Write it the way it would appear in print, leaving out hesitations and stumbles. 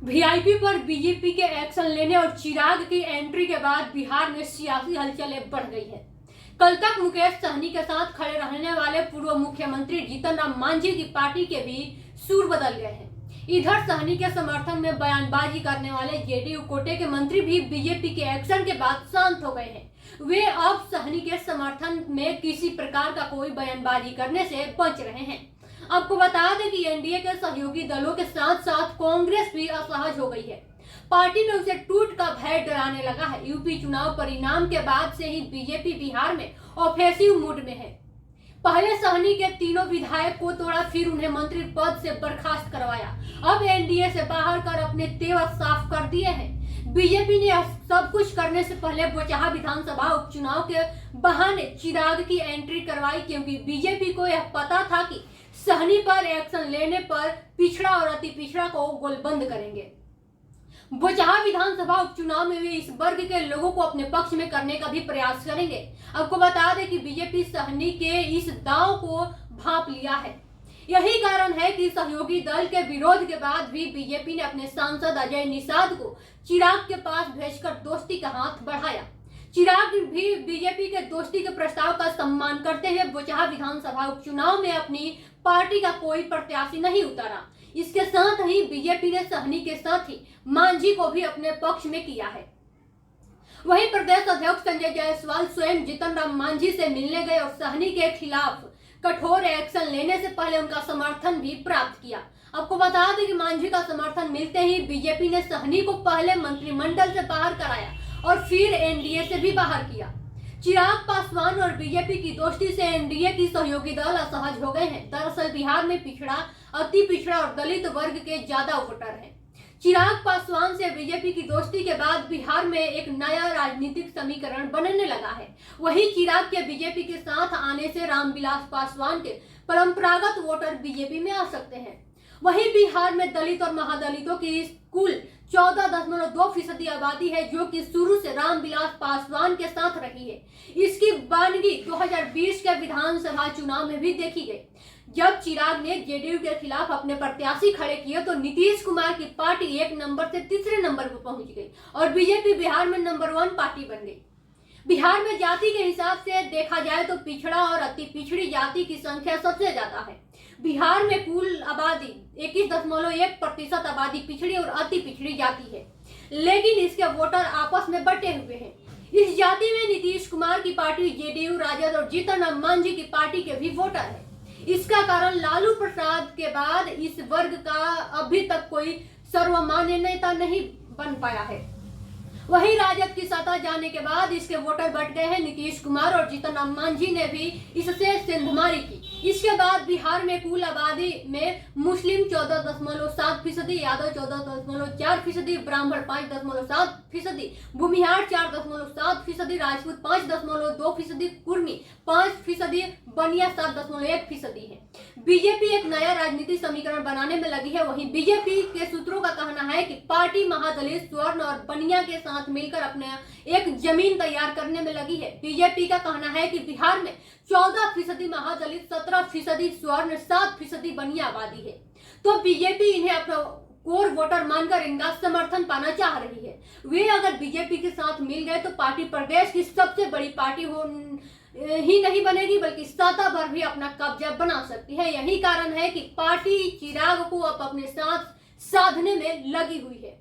VIP पर BJP के action लेने और चिराग की एंट्री के बाद बिहार में सियासी हलचलें बढ़ गई है। कल तक मुकेश सहनी के साथ खड़े रहने वाले पूर्व मुख्यमंत्री जीतन राम मांझी की पार्टी के भी सुर बदल गए हैं। इधर सहनी के समर्थन में बयानबाजी करने वाले जेडीयू कोटे के मंत्री भी बीजेपी के एक्शन के बाद शांत हो गए हैं। वे अब सहनी के समर्थन में किसी प्रकार का कोई बयानबाजी करने से बच रहे हैं। आपको बता दें कि एनडीए के सहयोगी दलों के साथ साथ कांग्रेस भी असहज हो गई है। पार्टी में उसे टूट का भय डराने लगा है। यूपी चुनाव परिणाम के बाद से ही बीजेपी बिहार में ऑफेंसिव मूड में है। पहले सहनी के तीनों विधायक को तोड़ा, फिर उन्हें मंत्री पद से बर्खास्त करवाया। अब एनडीए से बाहर कर अपने तेवर साफ कर दिए हैं। बीजेपी ने सब कुछ करने से पहले बोचहा विधानसभा उपचुनाव के बहाने चिराग की एंट्री करवाई, क्योंकि बीजेपी को यह पता था कि सहनी पर एक्शन लेने पर पिछड़ा और अति पिछड़ा को गोलबंद करेंगे। बोचहा विधानसभा उपचुनाव में वे इस वर्ग के लोगों को अपने पक्ष में करने का भी प्रयास करेंगे। आपको बता दें कि बीजेपी सहनी के इस दांव को भांप लिया है। यही कारण है कि सहयोगी दल के विरोध के बाद भी बीजेपी ने अपने सांसद अजय निषाद को चिराग के पास भेजकर दोस्ती का हाथ बढ़ाया। चिराग भी बीजेपी के दोस्ती के प्रस्ताव का सम्मान करते हुए बोचहा विधानसभा उपचुनाव में अपनी पार्टी का कोई प्रत्याशी नहीं उतारा। इसके साथ ही बीजेपी ने सहनी के साथ ही मांझी को भी अपने पक्ष में किया है। वहीं प्रदेश अध्यक्ष संजय जायसवाल स्वयं जीतन राम मांझी से मिलने गए और सहनी के खिलाफ कठोर एक्शन लेने से पहले उनका समर्थन भी प्राप्त किया। आपको बता दें कि मांझी का समर्थन मिलते ही बीजेपी ने सहनी को पहले मंत्रिमंडल से बाहर कराया और फिर एनडीए से भी बाहर किया। चिराग पासवान और बीजेपी की दोस्ती से एनडीए की सहयोगी दल असहज हो गए हैं। दरअसल बिहार में पिछड़ा, अति पिछड़ा और दलित वर्ग के ज्यादा वोटर हैं। चिराग पासवान से बीजेपी की दोस्ती के बाद बिहार में एक नया राजनीतिक समीकरण बनने लगा है। वहीं चिराग के बीजेपी के साथ आने से रामविलास पासवान के परंपरागत वोटर बीजेपी में आ सकते हैं। वहीं बिहार में दलित और महादलितों की कुल 14.2% आबादी है, जो कि शुरू से रामविलास पासवान के साथ रही है। इसकी वानगी 2020 के विधानसभा चुनाव में भी देखी गई। जब चिराग ने जेडीयू के खिलाफ अपने प्रत्याशी खड़े किए तो नीतीश कुमार की पार्टी 1 नंबर से तीसरे नंबर पर पहुंच गई और बीजेपी बिहार में नंबर 1 पार्टी बन गई। बिहार में जाति के हिसाब से देखा जाए तो पिछड़ा और अति पिछड़ी जाति की संख्या सबसे ज्यादा है। बिहार में कुल आबादी 21.1% आबादी पिछड़ी और अति पिछड़ी जाति है, लेकिन इसके वोटर आपस में बटे हुए हैं। इस जाति में नीतीश कुमार की पार्टी जेडीयू, राजद और जीतन राम मांझी की पार्टी के भी वोटर है। इसका कारण लालू प्रसाद के बाद इस वर्ग का अभी तक कोई सर्वमान्य नेता नहीं बन पाया है। वहीं राजद की सत्ता जाने के बाद इसके वोटर बढ़ गए हैं। नीतीश कुमार और जीतन राम मांझी ने भी इससे सेंधमारी की। इसके बाद बिहार में कुल आबादी में मुस्लिम 14.7%, यादव 14.4%, ब्राह्मण 5.7%, भूमिहार 4.7%, राजपूत 5.2%, कुर्मी 5%, बनिया 7.1% है। बीजेपी एक नया राजनीतिक समीकरण बनाने में लगी है। वहीं बीजेपी के सूत्रों का कहना है कि पार्टी महादलित, स्वर्ण और बनिया के साथ मिलकर अपने एक जमीन तैयार करने में लगी है। बीजेपी का कहना है कि बिहार में 14% महादलित, 17% स्वर्ण, 7% बनिया आबादी है, तो बीजेपी इन्हें अपना कोर वोटर मानकर इनका समर्थन पाना चाह रही है। वे अगर बीजेपी के साथ मिल गए तो पार्टी प्रदेश की सबसे बड़ी पार्टी ही नहीं बनेगी, बल्कि सत्ता पर भी अपना कब्जा बना सकती है। यही कारण है कि पार्टी चिराग को अब अपने साथ साधने में लगी हुई है।